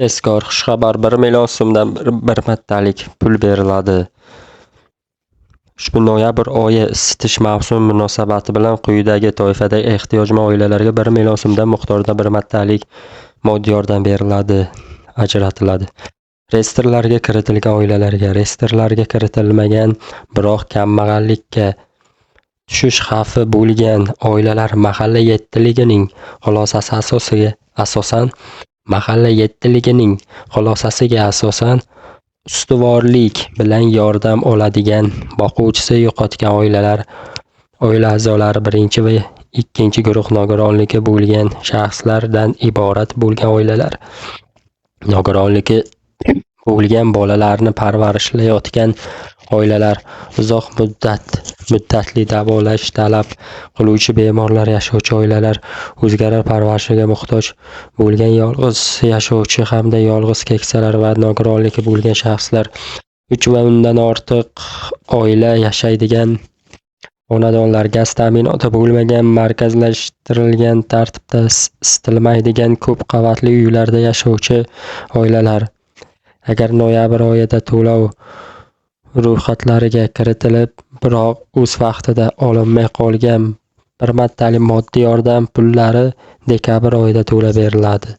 Tezkor xushxabar: 1 million so'mdan bir martalik pul beriladi. Ushbu noyabr oyi isitish mavsumi munosabati bilan quyidagi toifadagi ehtiyojmand oilalarga 1 million so'mdan miqdorda bir martalik moddiy yordam ajratiladi. Reyestrlarga kiritilgan oilalarga, reyestrlarga kiritilmagan, biroq kambag'allikka tushish xavfi bo'lgan oilalar mahalla yettiligining xulosasiga asosan ustuvorlik bilan yordam oladigan, boquvchisi yo'qotgan oila a'zolari birinchi va ikkinchi guruh nogironligi bo'lgan shaxslardan iborat bo'lgan oilalar, nogironligi bo'lgan bolalarni parvarishlayotgan oilalar, uzoq muddatli davolash talab qiluvchi bemorlar yashovchi oilalar, o'zgalar parvarishiga muhtoj bo'lgan yolg'iz yashovchi hamda yolg'iz keksalar va nogironligi bo'lgan shaxslar, 3 va undan ortiq oila yashaydigan xonadonlar, gaz ta'minoti bo'lmagan, markazlashtirilgan tartibda isitilmaydigan ko'p qavatli uylarda yashovchi oilalar. Agar noyabr oyida to'lov ro'yxatlariga kiritilib, biroq o'z vaqtida olinmay qolgan bir martalik moddiy yordam pullari dekabr oyida to'lab beriladi.